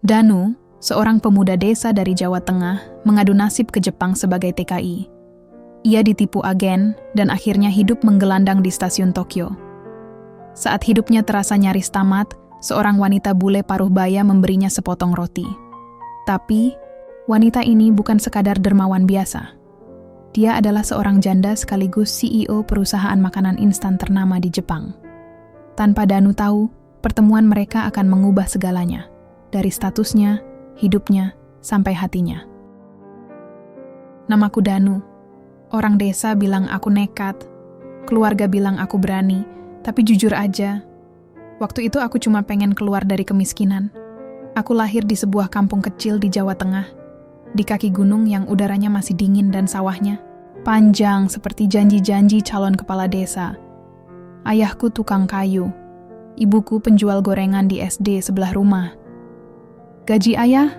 Danu, seorang pemuda desa dari Jawa Tengah, mengadu nasib ke Jepang sebagai TKI. Ia ditipu agen dan akhirnya hidup menggelandang di stasiun Tokyo. Saat hidupnya terasa nyaris tamat, seorang wanita bule paruh baya memberinya sepotong roti. Tapi, wanita ini bukan sekadar dermawan biasa. Dia adalah seorang janda sekaligus CEO perusahaan makanan instan ternama di Jepang. Tanpa Danu tahu, pertemuan mereka akan mengubah segalanya. Dari statusnya, hidupnya, sampai hatinya. Namaku Danu. Orang desa bilang aku nekat. Keluarga bilang aku berani. Tapi jujur aja, waktu itu aku cuma pengen keluar dari kemiskinan. Aku lahir di sebuah kampung kecil di Jawa Tengah. Di kaki gunung yang udaranya masih dingin dan sawahnya panjang seperti janji-janji calon kepala desa. Ayahku tukang kayu. Ibuku penjual gorengan di SD sebelah rumah. Gaji ayah,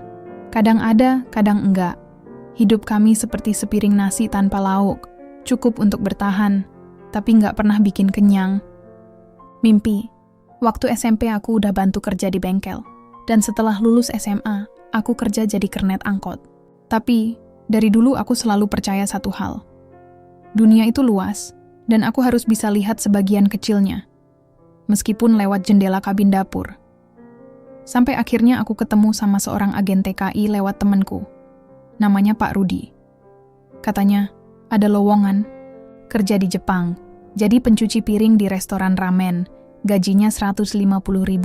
kadang ada, kadang enggak. Hidup kami seperti sepiring nasi tanpa lauk, cukup untuk bertahan, tapi enggak pernah bikin kenyang. Mimpi, waktu SMP aku udah bantu kerja di bengkel, dan setelah lulus SMA, aku kerja jadi kernet angkot. Tapi, dari dulu aku selalu percaya satu hal. Dunia itu luas, dan aku harus bisa lihat sebagian kecilnya, meskipun lewat jendela kabin dapur. Sampai akhirnya aku ketemu sama seorang agen TKI lewat temanku. Namanya Pak Rudi. Katanya, ada lowongan, kerja di Jepang, jadi pencuci piring di restoran ramen, gajinya 150.000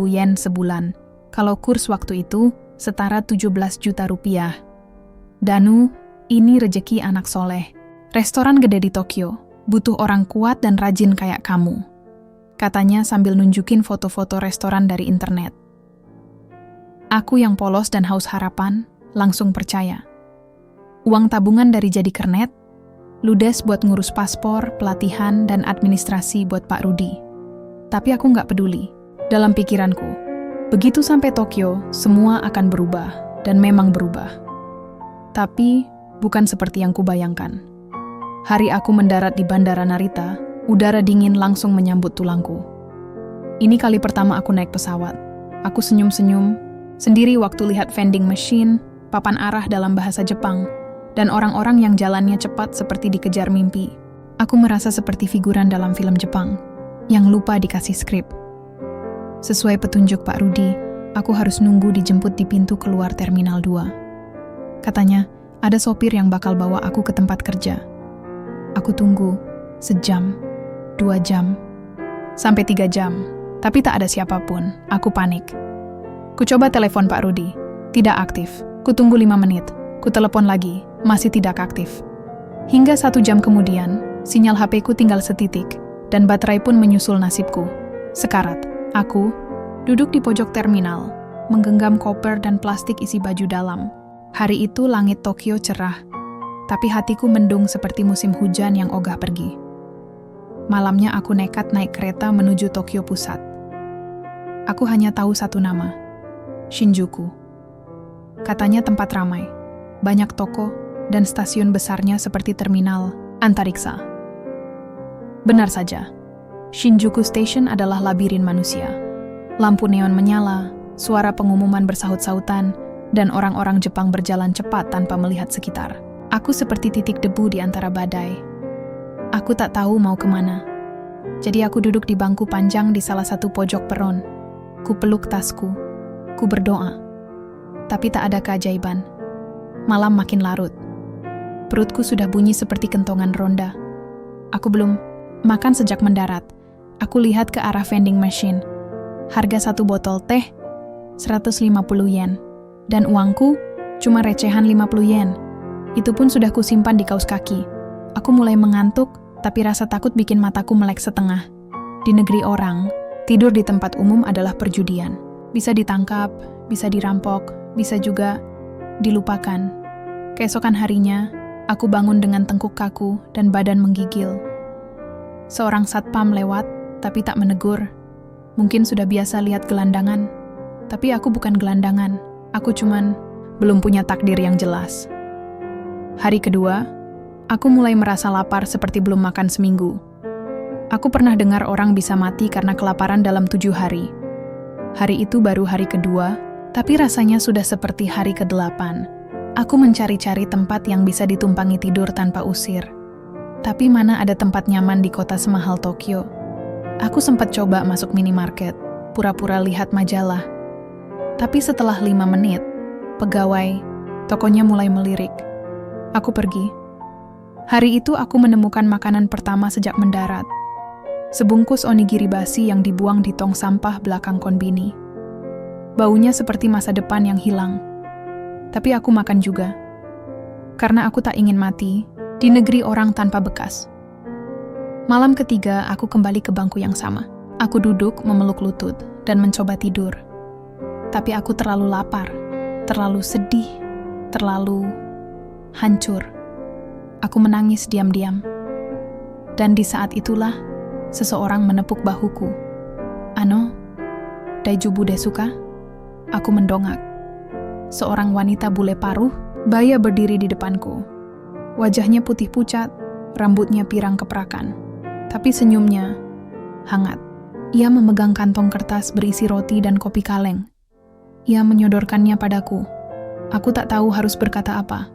yen sebulan. Kalau kurs waktu itu, setara 17 juta rupiah. Danu, ini rejeki anak soleh. Restoran gede di Tokyo, butuh orang kuat dan rajin kayak kamu. Katanya sambil nunjukin foto-foto restoran dari internet. Aku yang polos dan haus harapan, langsung percaya. Uang tabungan dari jadi kernet, ludes buat ngurus paspor, pelatihan, dan administrasi buat Pak Rudi. Tapi aku nggak peduli. Dalam pikiranku, begitu sampai Tokyo, semua akan berubah, dan memang berubah. Tapi, bukan seperti yang kubayangkan. Hari aku mendarat di Bandara Narita, udara dingin langsung menyambut tulangku. Ini kali pertama aku naik pesawat. Aku senyum-senyum, sendiri waktu lihat vending machine, papan arah dalam bahasa Jepang, dan orang-orang yang jalannya cepat seperti dikejar mimpi. Aku merasa seperti figuran dalam film Jepang, yang lupa dikasih skrip. Sesuai petunjuk Pak Rudi, aku harus nunggu dijemput di pintu keluar Terminal 2. Katanya, ada sopir yang bakal bawa aku ke tempat kerja. Aku tunggu, sejam, 2 jam, sampai 3 jam, tapi tak ada siapapun. Aku panik. Ku coba telepon Pak Rudi, tidak aktif. Ku tunggu 5 menit, ku telepon lagi, masih tidak aktif. Hingga 1 jam kemudian, sinyal HP-ku tinggal setitik, dan baterai pun menyusul nasibku. Sekarat, aku duduk di pojok terminal, menggenggam koper dan plastik isi baju dalam. Hari itu langit Tokyo cerah, tapi hatiku mendung seperti musim hujan yang ogah pergi. Malamnya aku nekat naik kereta menuju Tokyo Pusat. Aku hanya tahu satu nama, Shinjuku. Katanya tempat ramai, banyak toko, dan stasiun besarnya seperti terminal antariksa. Benar saja, Shinjuku Station adalah labirin manusia. Lampu neon menyala, suara pengumuman bersahut-sahutan, dan orang-orang Jepang berjalan cepat tanpa melihat sekitar. Aku seperti titik debu di antara badai. Aku tak tahu mau kemana. Jadi aku duduk di bangku panjang di salah satu pojok peron. Ku peluk tasku. Ku berdoa. Tapi tak ada keajaiban. Malam makin larut. Perutku sudah bunyi seperti kentongan ronda. Aku belum makan sejak mendarat. Aku lihat ke arah vending machine. Harga 1 botol teh, 150 yen. Dan uangku cuma recehan 50 yen. Itu pun sudah kusimpan di kaus kaki. Aku mulai mengantuk, tapi rasa takut bikin mataku melek setengah. Di negeri orang, tidur di tempat umum adalah perjudian. Bisa ditangkap, bisa dirampok, bisa juga dilupakan. Keesokan harinya, aku bangun dengan tengkuk kaku dan badan menggigil. Seorang satpam lewat, tapi tak menegur. Mungkin sudah biasa lihat gelandangan. Tapi aku bukan gelandangan. Aku cuman belum punya takdir yang jelas. Hari kedua, aku mulai merasa lapar seperti belum makan seminggu. Aku pernah dengar orang bisa mati karena kelaparan dalam 7 hari. Hari itu baru hari kedua, Tapi rasanya sudah seperti hari ke-8. Aku mencari-cari tempat yang bisa ditumpangi tidur tanpa usir. Tapi mana ada tempat nyaman di kota semahal Tokyo. Aku sempat coba masuk minimarket, pura-pura lihat majalah. Tapi setelah 5 menit, pegawai tokonya mulai melirik. Aku pergi. Hari itu aku menemukan makanan pertama sejak mendarat. Sebungkus onigiri basi yang dibuang di tong sampah belakang konbini. Baunya seperti masa depan yang hilang. Tapi aku makan juga. Karena aku tak ingin mati di negeri orang tanpa bekas. Malam ketiga, aku kembali ke bangku yang sama. Aku duduk memeluk lutut dan mencoba tidur. Tapi aku terlalu lapar, terlalu sedih, terlalu hancur. Aku menangis diam-diam. Dan di saat itulah, seseorang menepuk bahuku. "Ano, daijoubu desu ka?" Aku mendongak. Seorang wanita bule paruh, baya berdiri di depanku. Wajahnya putih pucat, rambutnya pirang keprakan. Tapi senyumnya hangat. Ia memegang kantong kertas berisi roti dan kopi kaleng. Ia menyodorkannya padaku. Aku tak tahu harus berkata apa.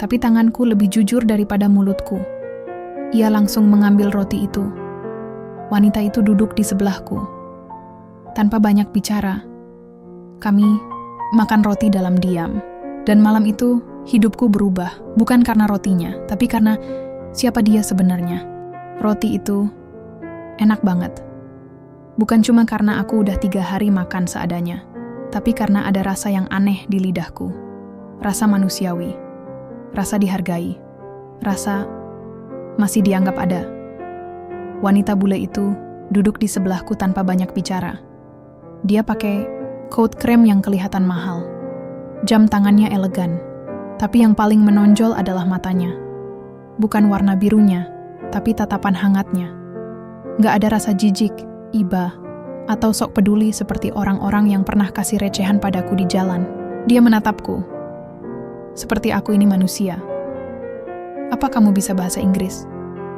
Tapi tanganku lebih jujur daripada mulutku. Ia langsung mengambil roti itu. Wanita itu duduk di sebelahku. Tanpa banyak bicara, kami makan roti dalam diam. Dan malam itu, hidupku berubah. Bukan karena rotinya, tapi karena siapa dia sebenarnya. Roti itu enak banget. Bukan cuma karena aku udah 3 hari makan seadanya, tapi karena ada rasa yang aneh di lidahku. Rasa manusiawi. Rasa dihargai. Rasa masih dianggap ada. Wanita bule itu duduk di sebelahku tanpa banyak bicara. Dia pakai coat krem yang kelihatan mahal. Jam tangannya elegan. Tapi yang paling menonjol adalah matanya. Bukan warna birunya, tapi tatapan hangatnya. Gak ada rasa jijik, iba, atau sok peduli seperti orang-orang yang pernah kasih recehan padaku di jalan. Dia menatapku. Seperti aku ini manusia. "Apa kamu bisa bahasa Inggris?"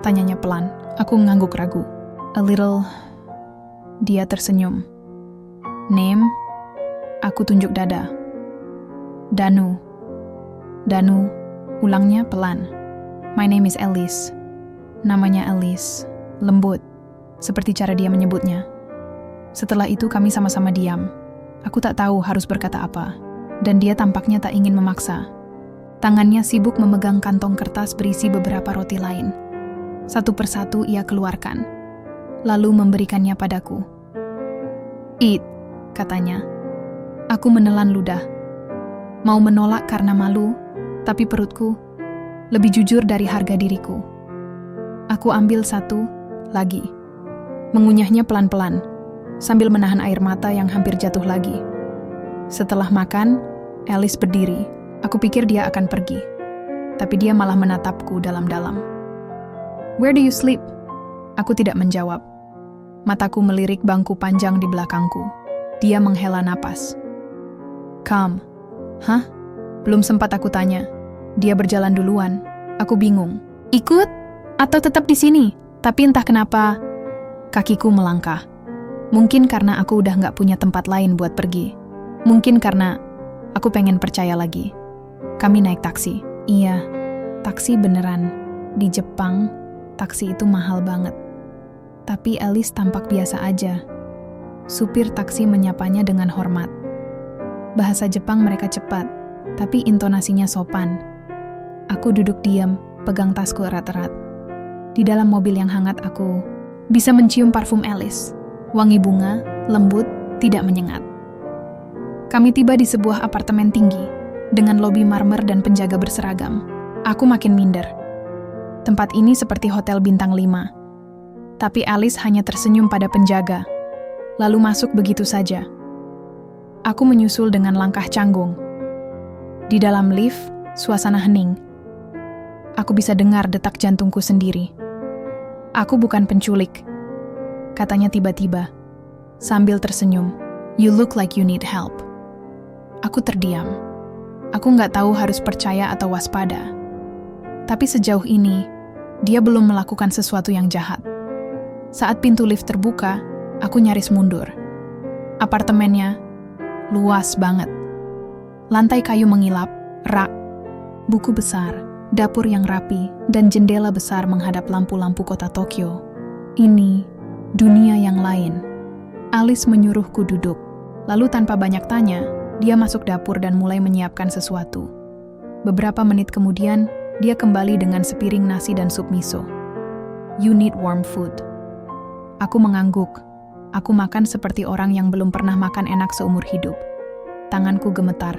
Tanyanya pelan. Aku mengangguk ragu. "A little." Dia tersenyum. "Name?" Aku tunjuk dada. "Danu." "Danu," ulangnya pelan. "My name is Alice." Namanya Alice. Lembut, seperti cara dia menyebutnya. Setelah itu kami sama-sama diam. Aku tak tahu harus berkata apa. Dan dia tampaknya tak ingin memaksa. Tangannya sibuk memegang kantong kertas berisi beberapa roti lain. Satu persatu ia keluarkan. Lalu memberikannya padaku. "Eat," katanya. Aku menelan ludah. Mau menolak karena malu, tapi perutku lebih jujur dari harga diriku. Aku ambil satu lagi. Mengunyahnya pelan-pelan, sambil menahan air mata yang hampir jatuh lagi. Setelah makan, Alice berdiri. Aku pikir dia akan pergi. Tapi dia malah menatapku dalam-dalam. "Where do you sleep?" Aku tidak menjawab. Mataku melirik bangku panjang di belakangku. Dia menghela napas. "Come." "Hah?" Belum sempat aku tanya. Dia berjalan duluan. Aku bingung. Ikut? Atau tetap di sini? Tapi entah kenapa, kakiku melangkah. Mungkin karena aku udah gak punya tempat lain buat pergi. Mungkin karena aku pengen percaya lagi. Kami naik taksi. Iya, taksi beneran. Di Jepang, taksi itu mahal banget. Tapi Alice tampak biasa aja. Supir taksi menyapanya dengan hormat. Bahasa Jepang mereka cepat, tapi intonasinya sopan. Aku duduk diam, pegang tasku erat-erat. Di dalam mobil yang hangat aku bisa mencium parfum Alice. Wangi bunga, lembut, tidak menyengat. Kami tiba di sebuah apartemen tinggi, dengan lobi marmer dan penjaga berseragam. Aku makin minder. Tempat ini seperti hotel bintang 5. Tapi Alice hanya tersenyum pada penjaga, lalu masuk begitu saja. Aku menyusul dengan langkah canggung. Di dalam lift, suasana hening. Aku bisa dengar detak jantungku sendiri. "Aku bukan penculik," katanya tiba-tiba, sambil tersenyum. "You look like you need help." Aku terdiam. Aku nggak tahu harus percaya atau waspada. Tapi sejauh ini, dia belum melakukan sesuatu yang jahat. Saat pintu lift terbuka, aku nyaris mundur. Apartemennya luas banget. Lantai kayu mengilap, rak, buku besar, dapur yang rapi, dan jendela besar menghadap lampu-lampu kota Tokyo. Ini dunia yang lain. Alice menyuruhku duduk. Lalu tanpa banyak tanya, dia masuk dapur dan mulai menyiapkan sesuatu. Beberapa menit kemudian, dia kembali dengan sepiring nasi dan sup miso. You need warm food. Aku mengangguk. Aku makan seperti orang yang belum pernah makan enak seumur hidup. Tanganku gemetar.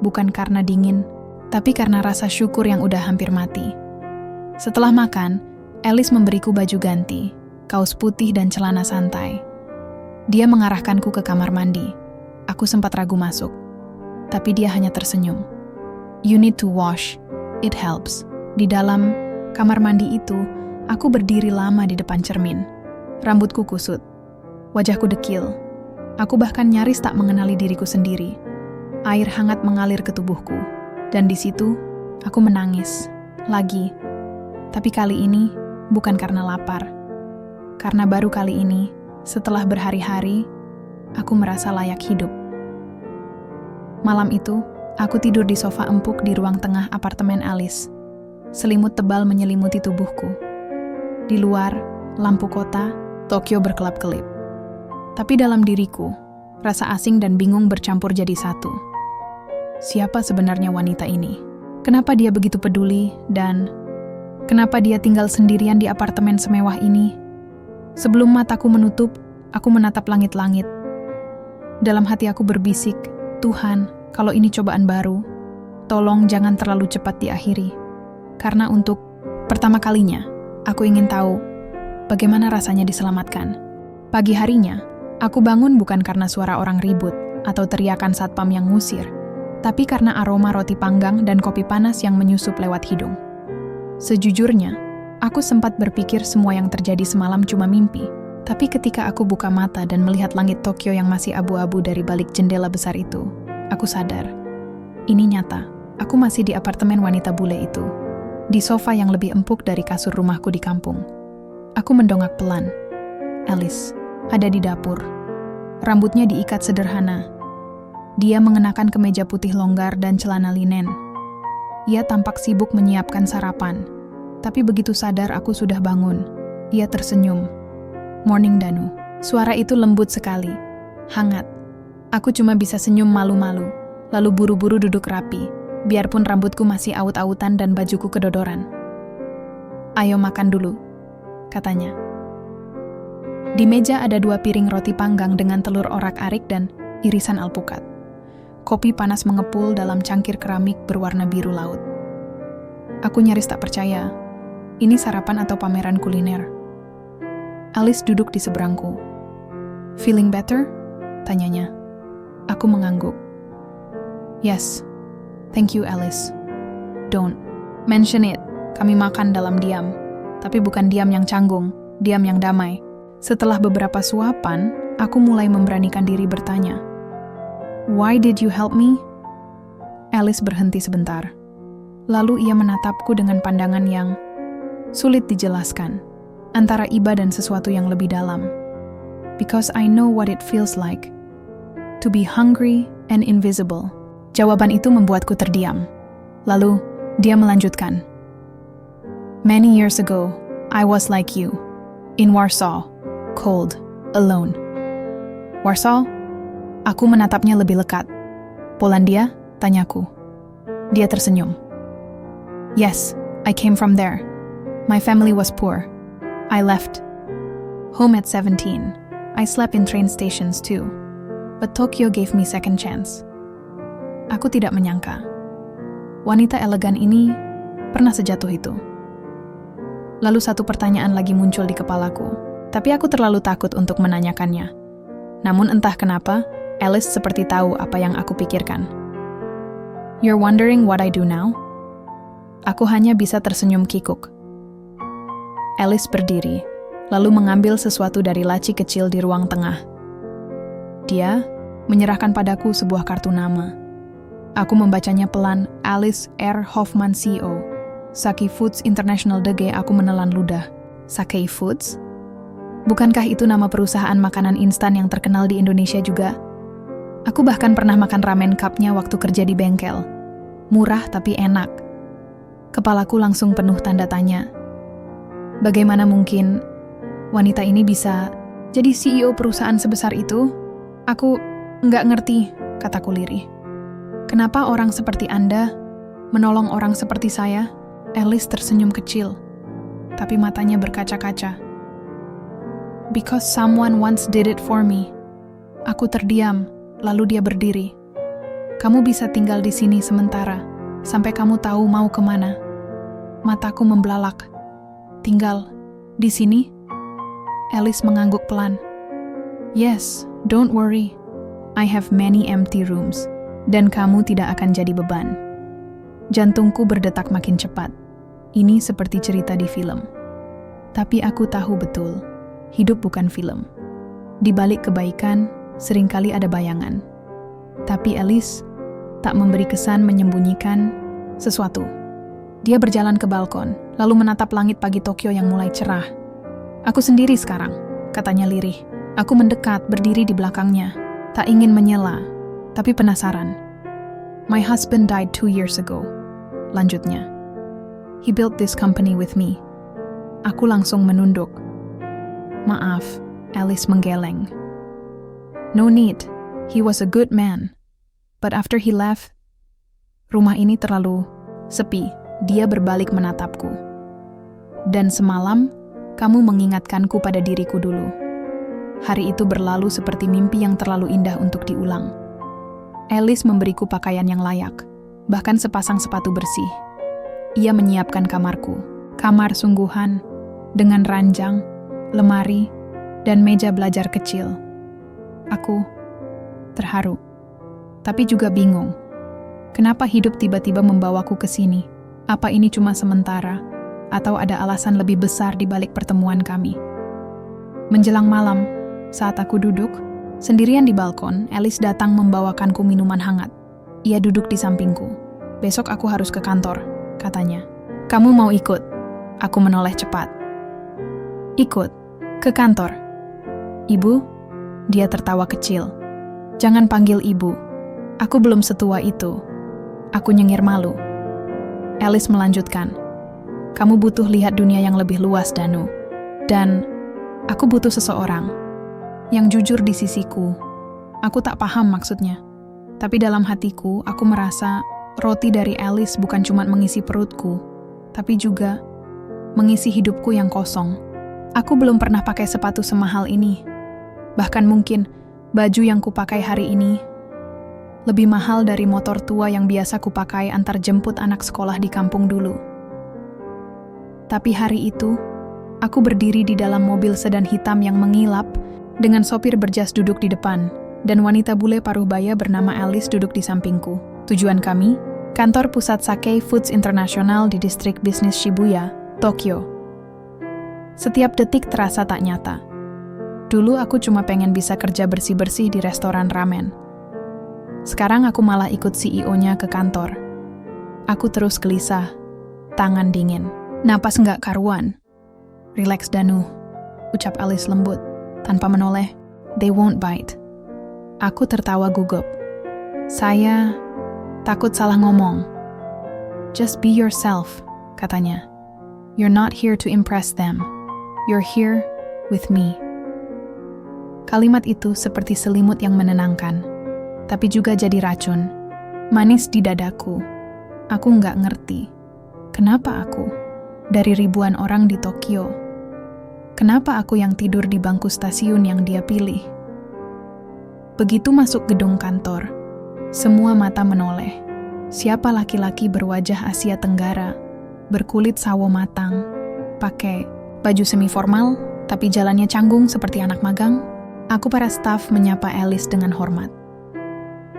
Bukan karena dingin, tapi karena rasa syukur yang udah hampir mati. Setelah makan, Alice memberiku baju ganti, kaos putih dan celana santai. Dia mengarahkanku ke kamar mandi. Aku sempat ragu masuk, tapi dia hanya tersenyum. You need to wash. It helps. Di dalam kamar mandi itu, aku berdiri lama di depan cermin. Rambutku kusut. Wajahku dekil. Aku bahkan nyaris tak mengenali diriku sendiri. Air hangat mengalir ke tubuhku. Dan di situ, aku menangis. Lagi. Tapi kali ini, bukan karena lapar. Karena baru kali ini, setelah berhari-hari, aku merasa layak hidup. Malam itu, aku tidur di sofa empuk di ruang tengah apartemen Alice. Selimut tebal menyelimuti tubuhku. Di luar, lampu kota, Tokyo berkelap-kelip. Tapi dalam diriku, rasa asing dan bingung bercampur jadi satu. Siapa sebenarnya wanita ini? Kenapa dia begitu peduli dan kenapa dia tinggal sendirian di apartemen semewah ini? Sebelum mataku menutup, aku menatap langit-langit. Dalam hati aku berbisik, Tuhan, kalau ini cobaan baru, tolong jangan terlalu cepat diakhiri. Karena untuk pertama kalinya, aku ingin tahu bagaimana rasanya diselamatkan. Pagi harinya, aku bangun bukan karena suara orang ribut atau teriakan satpam yang ngusir, tapi karena aroma roti panggang dan kopi panas yang menyusup lewat hidung. Sejujurnya, aku sempat berpikir semua yang terjadi semalam cuma mimpi. Tapi ketika aku buka mata dan melihat langit Tokyo yang masih abu-abu dari balik jendela besar itu, aku sadar. Ini nyata, aku masih di apartemen wanita bule itu. Di sofa yang lebih empuk dari kasur rumahku di kampung. Aku mendongak pelan. Alice ada di dapur. Rambutnya diikat sederhana. Dia mengenakan kemeja putih longgar dan celana linen. Ia tampak sibuk menyiapkan sarapan. Tapi begitu sadar aku sudah bangun, ia tersenyum. Morning Danu. Suara itu lembut sekali, hangat. Aku cuma bisa senyum malu-malu, lalu buru-buru duduk rapi, biarpun rambutku masih aut-autan dan bajuku kedodoran. Ayo makan dulu, katanya. Di meja ada 2 piring roti panggang dengan telur orak-arik dan irisan alpukat. Kopi panas mengepul dalam cangkir keramik berwarna biru laut. Aku nyaris tak percaya. Ini sarapan atau pameran kuliner? Alice duduk di seberangku. Feeling better? Tanyanya. Aku mengangguk. Yes. Thank you, Alice. Don't mention it. Kami makan dalam diam. Tapi bukan diam yang canggung, diam yang damai. Setelah beberapa suapan, aku mulai memberanikan diri bertanya. Why did you help me? Alice berhenti sebentar. Lalu ia menatapku dengan pandangan yang sulit dijelaskan, antara iba dan sesuatu yang lebih dalam. Because I know what it feels like to be hungry and invisible. Jawaban itu membuatku terdiam. Lalu, dia melanjutkan. Many years ago, I was like you, in Warsaw, cold, alone. Warsaw? Aku menatapnya lebih lekat. Polandia? Tanyaku. Dia tersenyum. Yes, I came from there. My family was poor. I left home at 17. I slept in train stations too. But Tokyo gave me second chance. Aku tidak menyangka. Wanita elegan ini pernah sejatuh itu. Lalu satu pertanyaan lagi muncul di kepalaku. Tapi aku terlalu takut untuk menanyakannya. Namun entah kenapa, Alice seperti tahu apa yang aku pikirkan. You're wondering what I do now? Aku hanya bisa tersenyum kikuk. Alice berdiri, lalu mengambil sesuatu dari laci kecil di ruang tengah. Dia menyerahkan padaku sebuah kartu nama. Aku membacanya pelan, Alice R. Hoffman CO. Saki Foods International DG. Aku menelan ludah. Saki Foods? Bukankah itu nama perusahaan makanan instan yang terkenal di Indonesia juga? Aku bahkan pernah makan ramen cupnya waktu kerja di bengkel. Murah tapi enak. Kepalaku langsung penuh tanda tanya. Bagaimana mungkin wanita ini bisa jadi CEO perusahaan sebesar itu? Aku nggak ngerti, kataku lirih. Kenapa orang seperti Anda menolong orang seperti saya? Alice tersenyum kecil, tapi matanya berkaca-kaca. Because someone once did it for me. Aku terdiam, lalu dia berdiri. Kamu bisa tinggal di sini sementara, sampai kamu tahu mau kemana. Mataku membelalak. Tinggal di sini? Alice mengangguk pelan. Yes, don't worry. I have many empty rooms. Dan kamu tidak akan jadi beban. Jantungku berdetak makin cepat. Ini seperti cerita di film. Tapi aku tahu betul, hidup bukan film. Di balik kebaikan, seringkali ada bayangan. Tapi Alice tak memberi kesan menyembunyikan sesuatu. Dia berjalan ke balkon, lalu menatap langit pagi Tokyo yang mulai cerah. Aku sendiri sekarang, katanya lirih. Aku mendekat, berdiri di belakangnya. Tak ingin menyela, tapi penasaran. My husband died 2 years ago, lanjutnya. He built this company with me. Aku langsung menunduk. Maaf, Alice menggeleng. No need, he was a good man. But after he left, rumah ini terlalu sepi. Dia berbalik menatapku. Dan semalam, kamu mengingatkanku pada diriku dulu. Hari itu berlalu seperti mimpi yang terlalu indah untuk diulang. Alice memberiku pakaian yang layak, bahkan sepasang sepatu bersih. Ia menyiapkan kamarku, kamar sungguhan, dengan ranjang, lemari, dan meja belajar kecil. Aku terharu, tapi juga bingung. Kenapa hidup tiba-tiba membawaku ke sini? Apa ini cuma sementara, atau ada alasan lebih besar di balik pertemuan kami? Menjelang malam, saat aku duduk sendirian di balkon, Alice datang membawakanku minuman hangat. Ia duduk di sampingku. Besok aku harus ke kantor, katanya. Kamu mau ikut? Aku menoleh cepat. Ikut? Ke kantor? Ibu? Dia tertawa kecil. Jangan panggil ibu. Aku belum setua itu. Aku nyengir malu. Alice melanjutkan. Kamu butuh lihat dunia yang lebih luas, Danu. Dan aku butuh seseorang yang jujur di sisiku. Aku tak paham maksudnya. Tapi dalam hatiku, aku merasa roti dari Alice bukan cuma mengisi perutku, tapi juga mengisi hidupku yang kosong. Aku belum pernah pakai sepatu semahal ini. Bahkan mungkin baju yang kupakai hari ini lebih mahal dari motor tua yang biasa kupakai antar jemput anak sekolah di kampung dulu. Tapi hari itu, aku berdiri di dalam mobil sedan hitam yang mengilap dengan sopir berjas duduk di depan, dan wanita bule paruh baya bernama Alice duduk di sampingku. Tujuan kami, kantor pusat Sake Foods International di distrik bisnis Shibuya, Tokyo. Setiap detik terasa tak nyata. Dulu aku cuma pengen bisa kerja bersih-bersih di restoran ramen. Sekarang aku malah ikut CEO-nya ke kantor. Aku terus gelisah, tangan dingin, napas nggak karuan. Relax Danu, ucap Alice lembut. Tanpa menoleh, they won't bite. Aku tertawa gugup. Saya takut salah ngomong. Just be yourself, katanya. You're not here to impress them. You're here with me. Kalimat itu seperti selimut yang menenangkan, tapi juga jadi racun. Manis di dadaku. Aku nggak ngerti. Kenapa aku? Dari ribuan orang di Tokyo. Kenapa aku yang tidur di bangku stasiun yang dia pilih? Begitu masuk gedung kantor, semua mata menoleh. Siapa laki-laki berwajah Asia Tenggara, berkulit sawo matang, pakai baju semi-formal, tapi jalannya canggung seperti anak magang? Aku para staf menyapa Alice dengan hormat.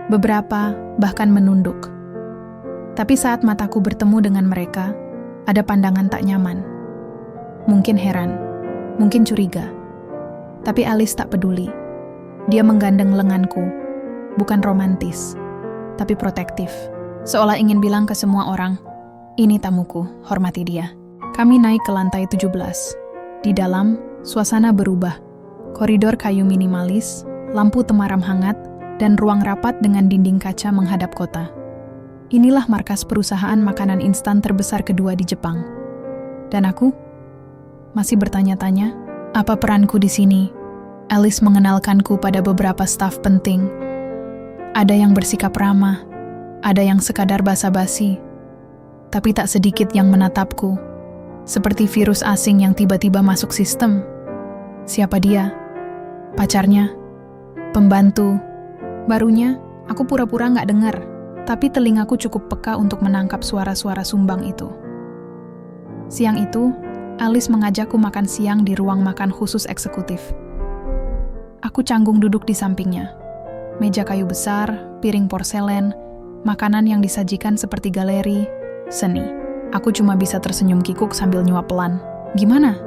Beberapa bahkan menunduk. Tapi saat mataku bertemu dengan mereka, ada pandangan tak nyaman. Mungkin heran, mungkin curiga. Tapi Alice tak peduli. Dia menggandeng lenganku, bukan romantis, tapi protektif. Seolah ingin bilang ke semua orang, ini tamuku, hormati dia. Kami naik ke lantai 17. Di dalam, suasana berubah. Koridor kayu minimalis, lampu temaram hangat, dan ruang rapat dengan dinding kaca menghadap kota. Inilah markas perusahaan makanan instan terbesar kedua di Jepang. Dan aku masih bertanya-tanya, apa peranku di sini? Alice mengenalkanku pada beberapa staf penting. Ada yang bersikap ramah, ada yang sekadar basa-basi, tapi tak sedikit yang menatapku, seperti virus asing yang tiba-tiba masuk sistem. Siapa dia? Pacarnya? Pembantu? Barunya, aku pura-pura nggak dengar, tapi telingaku cukup peka untuk menangkap suara-suara sumbang itu. Siang itu, Alice mengajakku makan siang di ruang makan khusus eksekutif. Aku canggung duduk di sampingnya. Meja kayu besar, piring porselen, makanan yang disajikan seperti galeri, seni. Aku cuma bisa tersenyum kikuk sambil nyuap pelan. Gimana?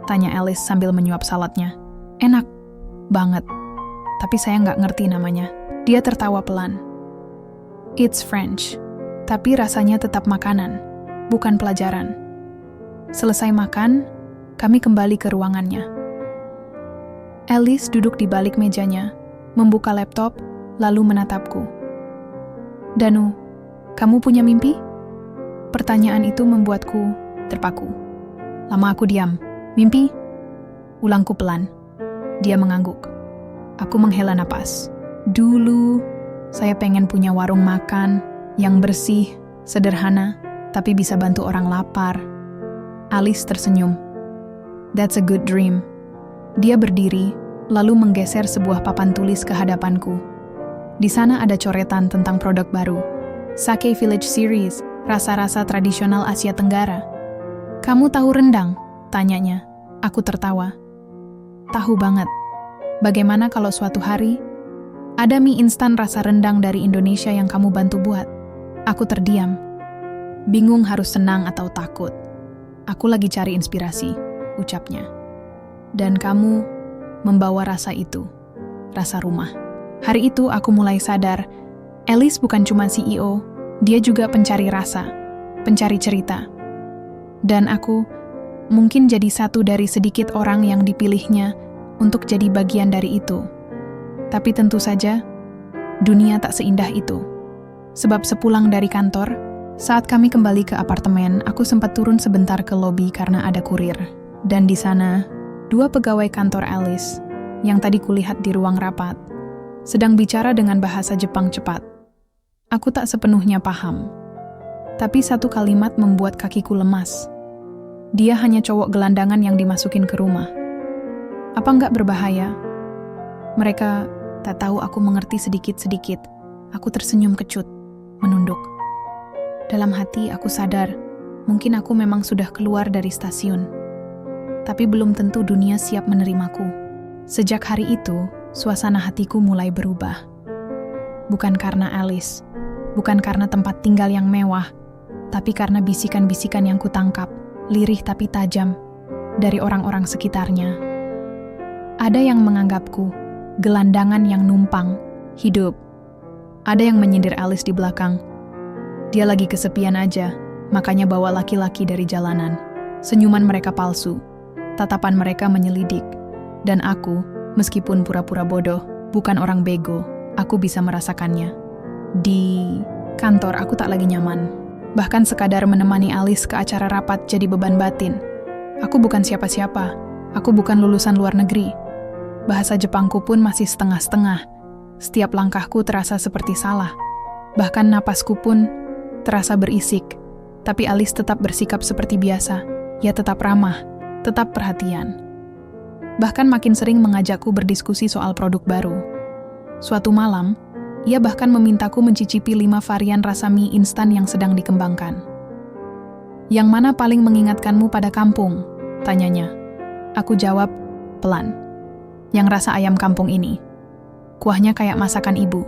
Tanya Alice sambil menyuap saladnya. Enak banget. Tapi saya nggak ngerti namanya. Dia tertawa pelan. It's French. Tapi rasanya tetap makanan, bukan pelajaran. Selesai makan, kami kembali ke ruangannya. Alice duduk di balik mejanya, membuka laptop, lalu menatapku. Danu, kamu punya mimpi? Pertanyaan itu membuatku terpaku. Lama aku diam. Mimpi? Ulangku pelan. Dia mengangguk. Aku menghela napas. Dulu, saya pengen punya warung makan yang bersih, sederhana, tapi bisa bantu orang lapar. Alice tersenyum. That's a good dream. Dia berdiri, lalu menggeser sebuah papan tulis ke hadapanku. Di sana ada coretan tentang produk baru. Sake Village Series, rasa-rasa tradisional Asia Tenggara. Kamu tahu rendang? Tanyanya. Aku tertawa. Tahu banget. Bagaimana kalau suatu hari ada mie instan rasa rendang dari Indonesia yang kamu bantu buat? Aku terdiam. Bingung harus senang atau takut. Aku lagi cari inspirasi, ucapnya. Dan kamu membawa rasa itu, rasa rumah. Hari itu aku mulai sadar, Alice bukan cuma CEO, dia juga pencari rasa, pencari cerita. Dan aku mungkin jadi satu dari sedikit orang yang dipilihnya untuk jadi bagian dari itu. Tapi tentu saja, dunia tak seindah itu. Sebab sepulang dari kantor, saat kami kembali ke apartemen, aku sempat turun sebentar ke lobi karena ada kurir. Dan di sana, 2 pegawai kantor Alice, yang tadi kulihat di ruang rapat, sedang bicara dengan bahasa Jepang cepat. Aku tak sepenuhnya paham. Tapi satu kalimat membuat kakiku lemas. Dia hanya cowok gelandangan yang dimasukin ke rumah. Apa nggak berbahaya? Mereka tak tahu aku mengerti sedikit-sedikit. Aku tersenyum kecut, menunduk. Dalam hati aku sadar, mungkin aku memang sudah keluar dari stasiun. Tapi belum tentu dunia siap menerimaku. Sejak hari itu, suasana hatiku mulai berubah. Bukan karena Alice, bukan karena tempat tinggal yang mewah, tapi karena bisikan-bisikan yang kutangkap, lirih tapi tajam, dari orang-orang sekitarnya. Ada yang menganggapku gelandangan yang numpang, hidup. Ada yang menyindir Alice di belakang. Dia lagi kesepian aja, makanya bawa laki-laki dari jalanan. Senyuman mereka palsu, tatapan mereka menyelidik. Dan aku, meskipun pura-pura bodoh, bukan orang bego, aku bisa merasakannya. Di kantor aku tak lagi nyaman. Bahkan sekadar menemani Alice ke acara rapat jadi beban batin. Aku bukan siapa-siapa. Aku bukan lulusan luar negeri. Bahasa Jepangku pun masih setengah-setengah. Setiap langkahku terasa seperti salah. Bahkan napasku pun terasa berisik. Tapi Alice tetap bersikap seperti biasa. Ia tetap ramah, tetap perhatian. Bahkan makin sering mengajakku berdiskusi soal produk baru. Suatu malam, ia bahkan memintaku mencicipi 5 varian rasa mie instan yang sedang dikembangkan. Yang mana paling mengingatkanmu pada kampung? Tanyanya. Aku jawab, pelan. Yang rasa ayam kampung ini. Kuahnya kayak masakan ibu.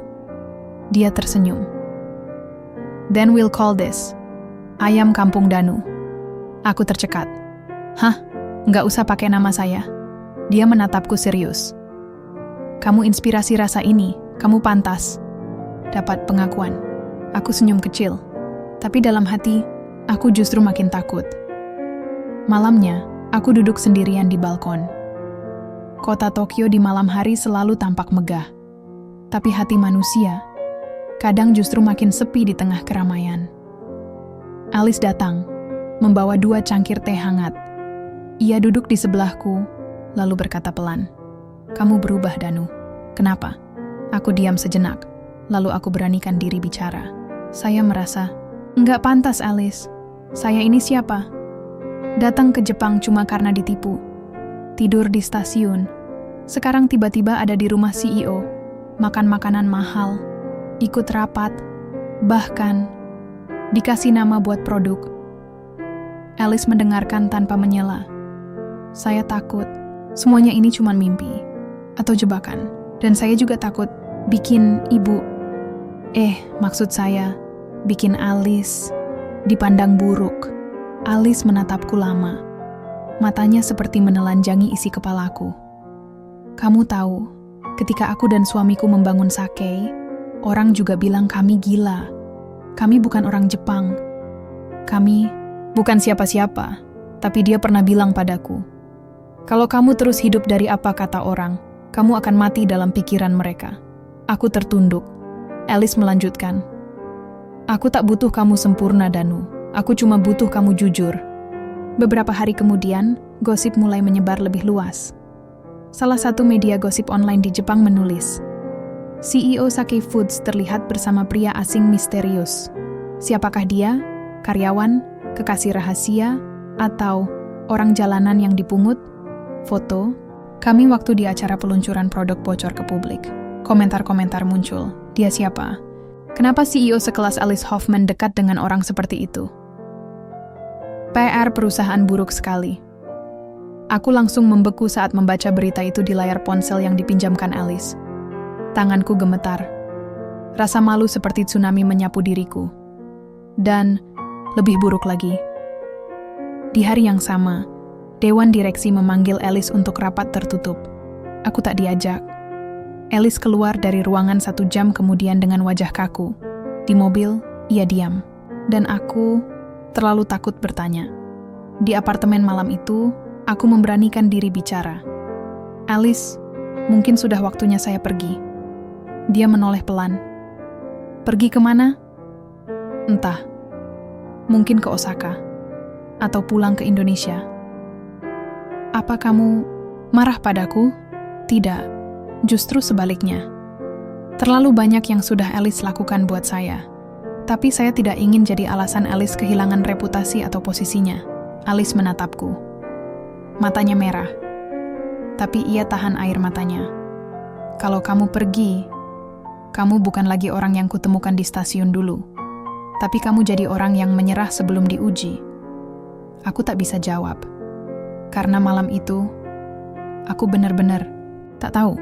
Dia tersenyum. Then we'll call this ayam kampung Danu. Aku tercekat. Hah? Nggak usah pakai nama saya. Dia menatapku serius. Kamu inspirasi rasa ini, kamu pantas. Dapat pengakuan. Aku senyum kecil. Tapi dalam hati, aku justru makin takut. Malamnya, aku duduk sendirian di balkon. Kota Tokyo di malam hari selalu tampak megah. Tapi hati manusia kadang justru makin sepi di tengah keramaian. Alice datang, membawa 2 cangkir teh hangat. Ia duduk di sebelahku, lalu berkata pelan, "Kamu berubah, Danu. Kenapa?" Aku diam sejenak, lalu aku beranikan diri bicara. Saya merasa, "Enggak pantas, Alice. Saya ini siapa? Datang ke Jepang cuma karena ditipu. Tidur di stasiun. Sekarang tiba-tiba ada di rumah CEO. Makan makanan mahal. Ikut rapat. Bahkan dikasih nama buat produk." Alice mendengarkan tanpa menyela. Saya takut. Semuanya ini cuma mimpi. Atau jebakan. Dan saya juga takut bikin ibu. Maksud saya, bikin Alice dipandang buruk. Alice menatapku lama. Matanya seperti menelanjangi isi kepalaku. "Kamu tahu, ketika aku dan suamiku membangun Sake, orang juga bilang kami gila. Kami bukan orang Jepang. Kami bukan siapa-siapa, tapi dia pernah bilang padaku, kalau kamu terus hidup dari apa kata orang, kamu akan mati dalam pikiran mereka." Aku tertunduk. Alice melanjutkan, "Aku tak butuh kamu sempurna, Danu. Aku cuma butuh kamu jujur." Beberapa hari kemudian, gosip mulai menyebar lebih luas. Salah satu media gosip online di Jepang menulis, CEO Sake Foods terlihat bersama pria asing misterius. Siapakah dia? Karyawan? Kekasih rahasia? Atau orang jalanan yang dipungut? Foto. Kami waktu di acara peluncuran produk bocor ke publik. Komentar-komentar muncul. Dia siapa? Kenapa CEO sekelas Alice Hoffman dekat dengan orang seperti itu? PR perusahaan buruk sekali. Aku langsung membeku saat membaca berita itu di layar ponsel yang dipinjamkan Alice. Tanganku gemetar. Rasa malu seperti tsunami menyapu diriku. Dan lebih buruk lagi, di hari yang sama, Dewan Direksi memanggil Alice untuk rapat tertutup. Aku tak diajak. Alice keluar dari ruangan 1 jam kemudian dengan wajah kaku. Di mobil, ia diam. Dan aku terlalu takut bertanya. Di apartemen malam itu, aku memberanikan diri bicara. "Alice, mungkin sudah waktunya saya pergi." Dia menoleh pelan. "Pergi kemana?" "Entah. Mungkin ke Osaka. Atau pulang ke Indonesia." "Apa kamu marah padaku?" "Tidak. Justru sebaliknya. Terlalu banyak yang sudah Alice lakukan buat saya. Tapi saya tidak ingin jadi alasan Alice kehilangan reputasi atau posisinya." Alice menatapku. Matanya merah. Tapi ia tahan air matanya. "Kalau kamu pergi, kamu bukan lagi orang yang kutemukan di stasiun dulu. Tapi kamu jadi orang yang menyerah sebelum diuji." Aku tak bisa jawab. Karena malam itu, aku benar-benar tak tahu.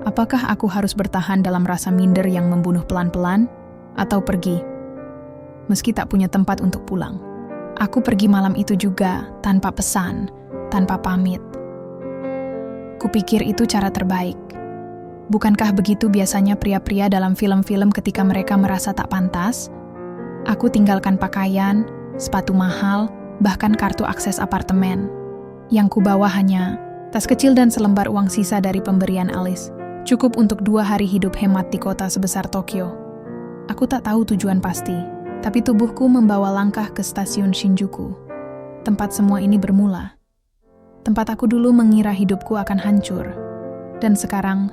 Apakah aku harus bertahan dalam rasa minder yang membunuh pelan-pelan, atau pergi, meski tak punya tempat untuk pulang. Aku pergi malam itu juga, tanpa pesan, tanpa pamit. Kupikir itu cara terbaik. Bukankah begitu biasanya pria-pria dalam film-film ketika mereka merasa tak pantas? Aku tinggalkan pakaian, sepatu mahal, bahkan kartu akses apartemen. Yang kubawa hanya tas kecil dan selembar uang sisa dari pemberian Alice. Cukup untuk 2 hari hidup hemat di kota sebesar Tokyo. Aku tak tahu tujuan pasti, tapi tubuhku membawa langkah ke stasiun Shinjuku. Tempat semua ini bermula. Tempat aku dulu mengira hidupku akan hancur. Dan sekarang,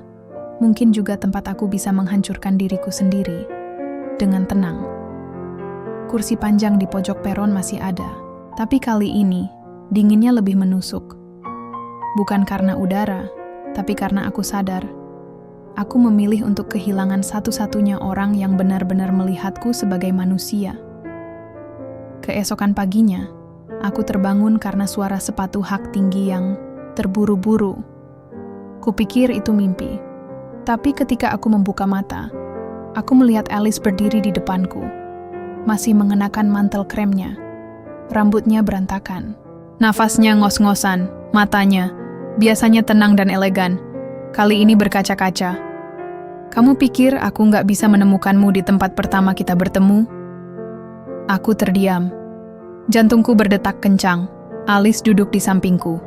mungkin juga tempat aku bisa menghancurkan diriku sendiri. Dengan tenang. Kursi panjang di pojok peron masih ada. Tapi kali ini, dinginnya lebih menusuk. Bukan karena udara, tapi karena aku sadar. Aku memilih untuk kehilangan satu-satunya orang yang benar-benar melihatku sebagai manusia. Keesokan paginya, aku terbangun karena suara sepatu hak tinggi yang terburu-buru. Kupikir itu mimpi. Tapi ketika aku membuka mata, aku melihat Alice berdiri di depanku. Masih mengenakan mantel kremnya. Rambutnya berantakan. Nafasnya ngos-ngosan, matanya biasanya tenang dan elegan. Kali ini berkaca-kaca. "Kamu pikir aku nggak bisa menemukanmu di tempat pertama kita bertemu?" Aku terdiam. Jantungku berdetak kencang. Alice duduk di sampingku.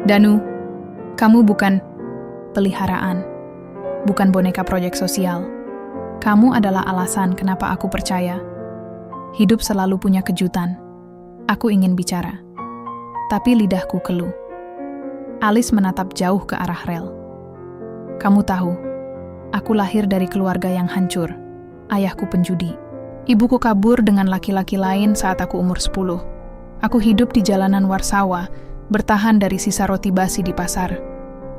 "Danu, kamu bukan peliharaan. bukan boneka proyek sosial. Kamu adalah alasan kenapa aku percaya. Hidup selalu punya kejutan. Aku ingin bicara, tapi lidahku keluh. Alice menatap jauh ke arah rel. Kamu tahu, aku lahir dari keluarga yang hancur. Ayahku penjudi. Ibuku kabur dengan laki-laki lain saat aku umur 10. Aku hidup di jalanan Warsawa, bertahan dari sisa roti basi di pasar.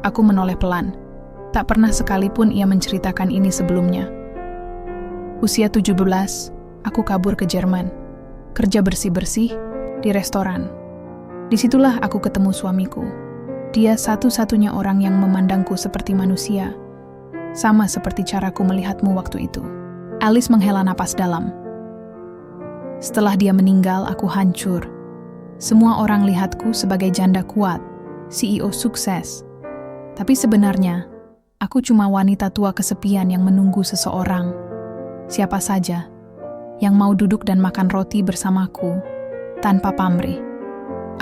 Aku menoleh pelan. Tak pernah sekalipun ia menceritakan ini sebelumnya. Usia 17, aku kabur ke Jerman. Kerja bersih-bersih di restoran. Disitulah aku ketemu suamiku. Dia satu-satunya orang yang memandangku seperti manusia. Sama seperti caraku melihatmu waktu itu. Alice menghela napas dalam. Setelah dia meninggal, aku hancur. Semua orang lihatku sebagai janda kuat, CEO sukses. Tapi sebenarnya, aku cuma wanita tua kesepian yang menunggu seseorang. Siapa saja yang mau duduk dan makan roti bersamaku tanpa pamrih.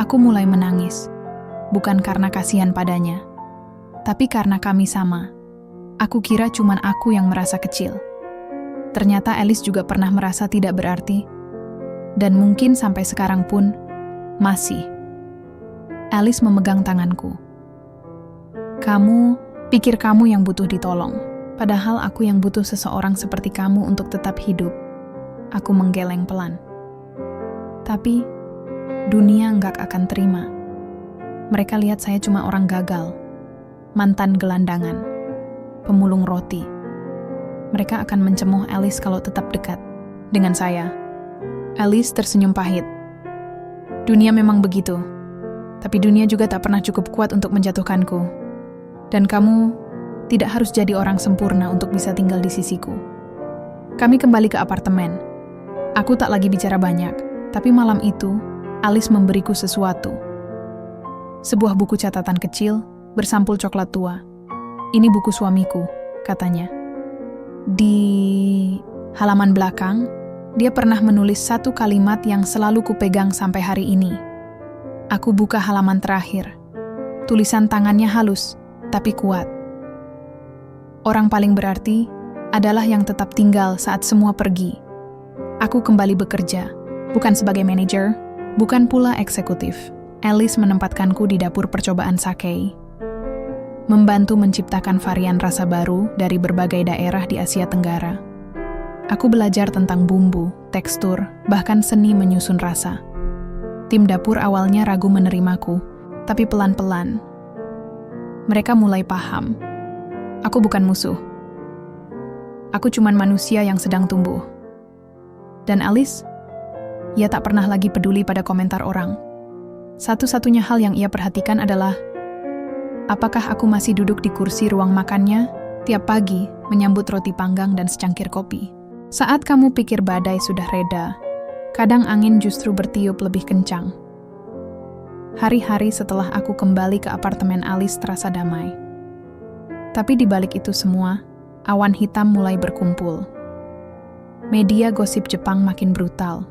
Aku mulai menangis, bukan karena kasihan padanya, tapi karena kami sama. Aku kira cuma aku yang merasa kecil. Ternyata Alice juga pernah merasa tidak berarti, dan mungkin sampai sekarang pun masih. Alice memegang tanganku. Kamu pikir kamu yang butuh ditolong, padahal aku yang butuh seseorang seperti kamu untuk tetap hidup. Aku menggeleng pelan. Tapi dunia nggak akan terima. Mereka lihat saya cuma orang gagal, mantan gelandangan, pemulung roti. Mereka akan mencemooh Alice kalau tetap dekat dengan saya. Alice tersenyum pahit. Dunia memang begitu, tapi dunia juga tak pernah cukup kuat untuk menjatuhkanku. Dan kamu tidak harus jadi orang sempurna untuk bisa tinggal di sisiku. Kami kembali ke apartemen. Aku tak lagi bicara banyak, tapi malam itu, Alice memberiku sesuatu. Sebuah buku catatan kecil bersampul coklat tua. Ini buku suamiku, katanya. Di halaman belakang, dia pernah menulis satu kalimat yang selalu kupegang sampai hari ini. Aku buka halaman terakhir. Tulisan tangannya halus, tapi kuat. Orang paling berarti adalah yang tetap tinggal saat semua pergi. Aku kembali bekerja, bukan sebagai manajer, bukan pula eksekutif. Alice menempatkanku di dapur percobaan sake, membantu menciptakan varian rasa baru dari berbagai daerah di Asia Tenggara. Aku belajar tentang bumbu, tekstur, bahkan seni menyusun rasa. Tim dapur awalnya ragu menerimaku, tapi pelan-pelan mereka mulai paham. Aku bukan musuh. Aku cuman manusia yang sedang tumbuh. Dan Alice, ia tak pernah lagi peduli pada komentar orang. Satu-satunya hal yang ia perhatikan adalah apakah aku masih duduk di kursi ruang makannya tiap pagi menyambut roti panggang dan secangkir kopi. Saat kamu pikir badai sudah reda, kadang angin justru bertiup lebih kencang. Hari-hari setelah aku kembali ke apartemen Alice terasa damai. Tapi di balik itu semua, awan hitam mulai berkumpul. Media gosip Jepang makin brutal.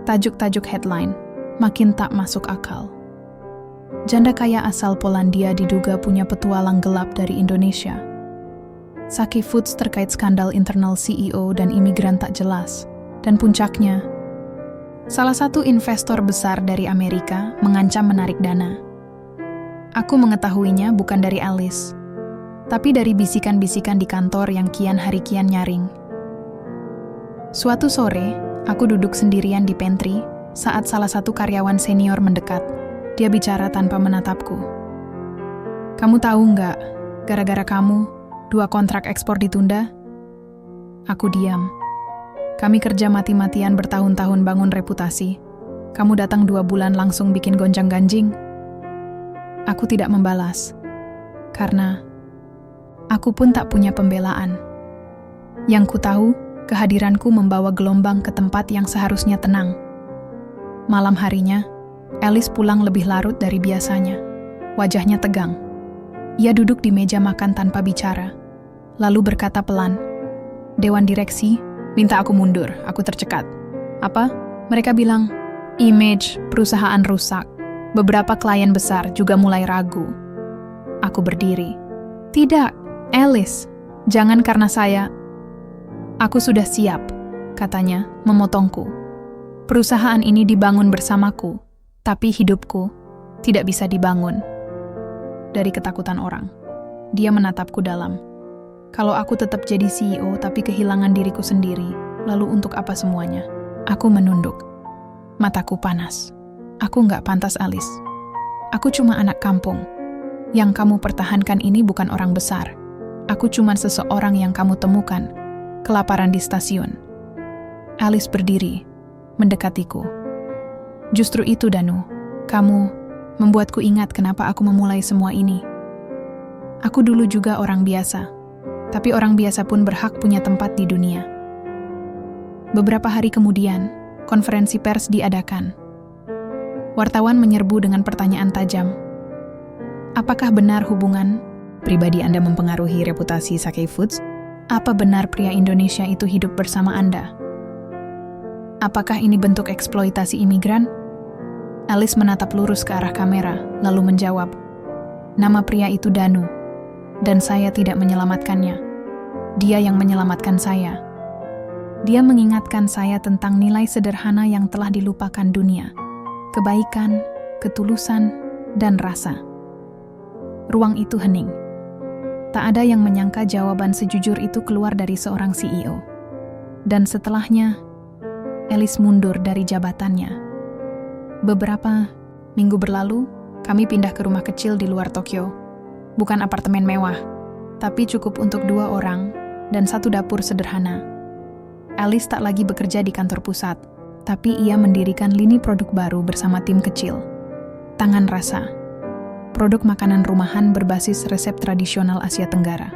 Tajuk-tajuk headline makin tak masuk akal. Janda kaya asal Polandia diduga punya petualang gelap dari Indonesia. Sake Foods terkait skandal internal CEO dan imigran tak jelas. Dan puncaknya, salah satu investor besar dari Amerika mengancam menarik dana. Aku mengetahuinya bukan dari Alice, tapi dari bisikan-bisikan di kantor yang kian hari kian nyaring. Suatu sore, aku duduk sendirian di pantry saat salah satu karyawan senior mendekat. Dia bicara tanpa menatapku. Kamu tahu nggak, gara-gara kamu, 2 kontrak ekspor ditunda? Aku diam. Kami kerja mati-matian bertahun-tahun bangun reputasi. Kamu datang 2 bulan langsung bikin gonjang-ganjing. Aku tidak membalas. Karena aku pun tak punya pembelaan. Yang ku tahu, kehadiranku membawa gelombang ke tempat yang seharusnya tenang. Malam harinya, Alice pulang lebih larut dari biasanya. Wajahnya tegang. Ia duduk di meja makan tanpa bicara. Lalu berkata pelan, "Dewan direksi minta aku mundur, aku tercekat." "Apa?" Mereka bilang, "Image perusahaan rusak. Beberapa klien besar juga mulai ragu." Aku berdiri. "Tidak, Alice, Jangan karena saya. Aku sudah siap, katanya, memotongku. Perusahaan ini dibangun bersamaku, tapi hidupku tidak bisa dibangun. Dari ketakutan orang, dia menatapku dalam. Kalau aku tetap jadi CEO tapi kehilangan diriku sendiri, lalu untuk apa semuanya? Aku menunduk. Mataku panas. Aku nggak pantas, Alice. Aku cuma anak kampung. Yang kamu pertahankan ini bukan orang besar. Aku cuma seseorang yang kamu temukan, kelaparan di stasiun. Alice berdiri, mendekatiku. Justru itu, Danu. Kamu membuatku ingat kenapa aku memulai semua ini. Aku dulu juga orang biasa, tapi orang biasa pun berhak punya tempat di dunia. Beberapa hari kemudian, konferensi pers diadakan. Wartawan menyerbu dengan pertanyaan tajam. Apakah benar hubungan pribadi Anda mempengaruhi reputasi Sake Foods? Apa benar pria Indonesia itu hidup bersama Anda? Apakah ini bentuk eksploitasi imigran? Alice menatap lurus ke arah kamera, lalu menjawab, nama pria itu Danu, dan saya tidak menyelamatkannya. Dia yang menyelamatkan saya. Dia mengingatkan saya tentang nilai sederhana yang telah dilupakan dunia. Kebaikan, ketulusan, dan rasa. Ruang itu hening. Tak ada yang menyangka jawaban sejujur itu keluar dari seorang CEO. Dan setelahnya, Alice mundur dari jabatannya. Beberapa minggu berlalu, kami pindah ke rumah kecil di luar Tokyo. Bukan apartemen mewah, tapi cukup untuk 2 orang dan 1 dapur sederhana. Alice tak lagi bekerja di kantor pusat, tapi ia mendirikan lini produk baru bersama tim kecil. Tangan Rasa. Produk makanan rumahan berbasis resep tradisional Asia Tenggara.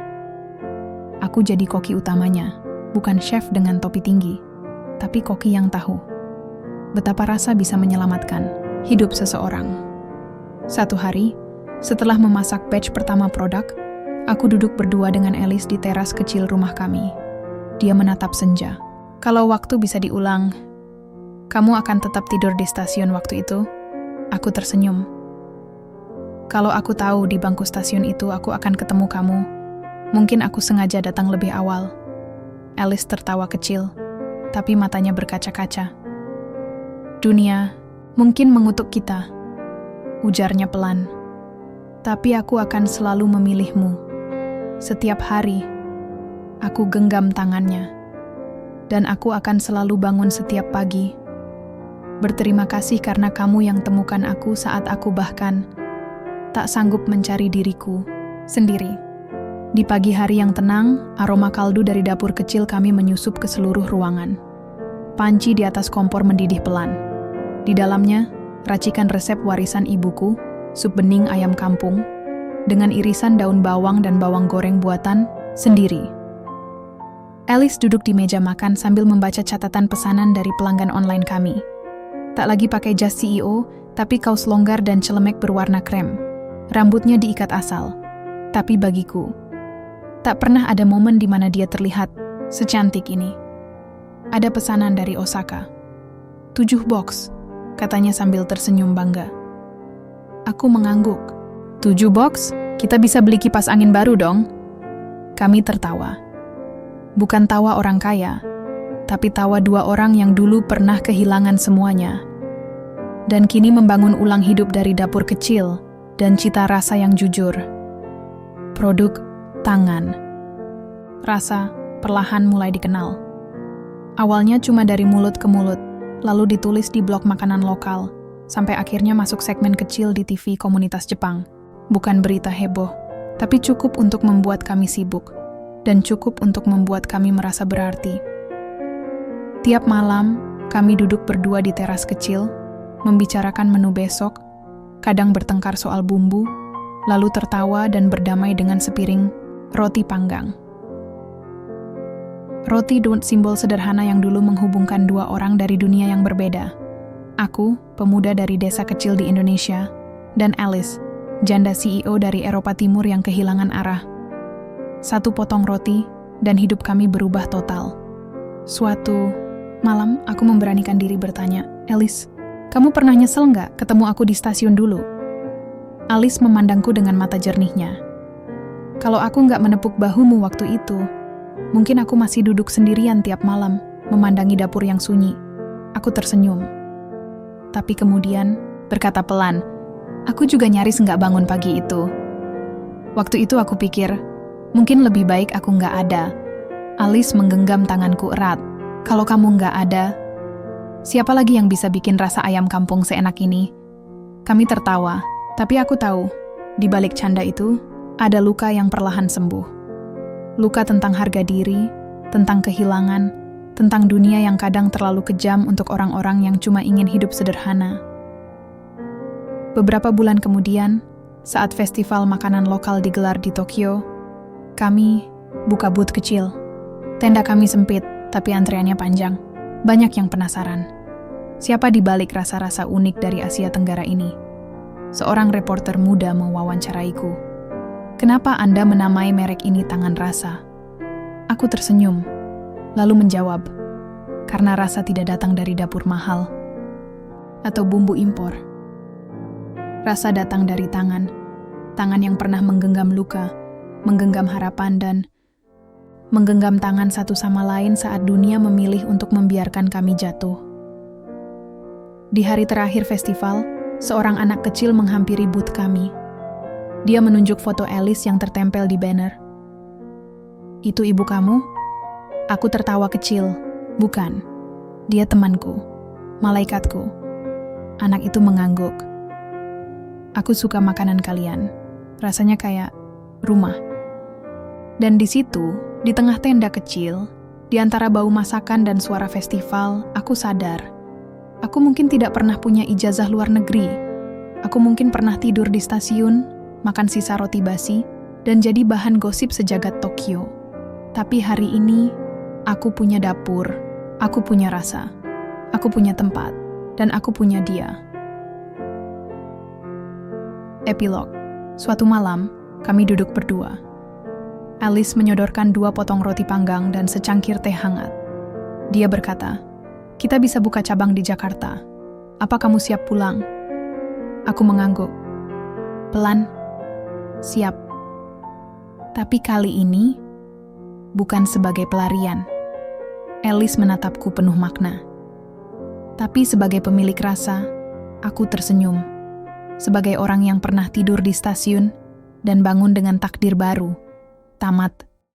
Aku jadi koki utamanya, bukan chef dengan topi tinggi, tapi koki yang tahu betapa rasa bisa menyelamatkan hidup seseorang. Satu hari, setelah memasak batch pertama produk, aku duduk berdua dengan Alice di teras kecil rumah kami. Dia menatap senja. Kalau waktu bisa diulang, kamu akan tetap tidur di stasiun waktu itu? Aku tersenyum. Kalau aku tahu di bangku stasiun itu aku akan ketemu kamu, mungkin aku sengaja datang lebih awal. Alice tertawa kecil, tapi matanya berkaca-kaca. Dunia mungkin mengutuk kita, ujarnya pelan. Tapi aku akan selalu memilihmu. Setiap hari, aku genggam tangannya. Dan aku akan selalu bangun setiap pagi. Berterima kasih karena kamu yang temukan aku saat aku bahkan tak sanggup mencari diriku sendiri. Di pagi hari yang tenang, aroma kaldu dari dapur kecil kami menyusup ke seluruh ruangan. Panci di atas kompor mendidih pelan. Di dalamnya, racikan resep warisan ibuku, sup bening ayam kampung, dengan irisan daun bawang dan bawang goreng buatan sendiri. Alice duduk di meja makan sambil membaca catatan pesanan dari pelanggan online kami. Tak lagi pakai jas CEO, tapi kaos longgar dan celemek berwarna krem. Rambutnya diikat asal. Tapi bagiku, tak pernah ada momen di mana dia terlihat secantik ini. Ada pesanan dari Osaka. 7 box, katanya sambil tersenyum bangga. Aku mengangguk. 7 box? Kita bisa beli kipas angin baru dong. Kami tertawa. Bukan tawa orang kaya, tapi tawa 2 orang yang dulu pernah kehilangan semuanya. Dan kini membangun ulang hidup dari dapur kecil dan cita rasa yang jujur. Produk tangan. Rasa perlahan mulai dikenal. Awalnya cuma dari mulut ke mulut, lalu ditulis di blog makanan lokal, sampai akhirnya masuk segmen kecil di TV komunitas Jepang. Bukan berita heboh, tapi cukup untuk membuat kami sibuk, dan cukup untuk membuat kami merasa berarti. Tiap malam, kami duduk berdua di teras kecil, membicarakan menu besok, kadang bertengkar soal bumbu, lalu tertawa dan berdamai dengan sepiring roti panggang. Roti simbol sederhana yang dulu menghubungkan 2 orang dari dunia yang berbeda. Aku, pemuda dari desa kecil di Indonesia, dan Alice, janda CEO dari Eropa Timur yang kehilangan arah. 1 potong roti, dan hidup kami berubah total. Suatu malam, aku memberanikan diri bertanya, Alice, kamu pernah nyesel nggak ketemu aku di stasiun dulu? Alice memandangku dengan mata jernihnya. Kalau aku nggak menepuk bahumu waktu itu, mungkin aku masih duduk sendirian tiap malam, memandangi dapur yang sunyi. Aku tersenyum. Tapi kemudian, berkata pelan, aku juga nyaris nggak bangun pagi itu. Waktu itu aku pikir, mungkin lebih baik aku nggak ada. Alice menggenggam tanganku erat. Kalau kamu nggak ada, siapa lagi yang bisa bikin rasa ayam kampung seenak ini? Kami tertawa, tapi aku tahu, di balik canda itu, ada luka yang perlahan sembuh. Luka tentang harga diri, tentang kehilangan, tentang dunia yang kadang terlalu kejam untuk orang-orang yang cuma ingin hidup sederhana. Beberapa bulan kemudian, saat festival makanan lokal digelar di Tokyo, kami buka booth kecil. Tenda kami sempit, tapi antreannya panjang. Banyak yang penasaran. Siapa di balik rasa-rasa unik dari Asia Tenggara ini? Seorang reporter muda mewawancaraiku. Kenapa Anda menamai merek ini Tangan Rasa? Aku tersenyum, lalu menjawab, karena rasa tidak datang dari dapur mahal atau bumbu impor. Rasa datang dari tangan yang pernah menggenggam luka, menggenggam harapan dan menggenggam tangan satu sama lain saat dunia memilih untuk membiarkan kami jatuh. Di hari terakhir festival, seorang anak kecil menghampiri booth kami. Dia menunjuk foto Alice yang tertempel di banner. Itu ibu kamu? Aku tertawa kecil. Bukan. Dia temanku. Malaikatku. Anak itu mengangguk. Aku suka makanan kalian. Rasanya kayak rumah. Dan di situ, di tengah tenda kecil, di antara bau masakan dan suara festival, aku sadar. Aku mungkin tidak pernah punya ijazah luar negeri. Aku mungkin pernah tidur di stasiun, makan sisa roti basi, dan jadi bahan gosip sejagat Tokyo. Tapi hari ini, aku punya dapur, aku punya rasa, aku punya tempat, dan aku punya dia. Epilog. Suatu malam, kami duduk berdua. Alice menyodorkan 2 potong roti panggang dan secangkir teh hangat. Dia berkata, kita bisa buka cabang di Jakarta. Apa kamu siap pulang? Aku mengangguk. Pelan. Siap. Tapi kali ini, bukan sebagai pelarian. Alice menatapku penuh makna. Tapi sebagai pemilik rasa, aku tersenyum. Sebagai orang yang pernah tidur di stasiun dan bangun dengan takdir baru. Tamat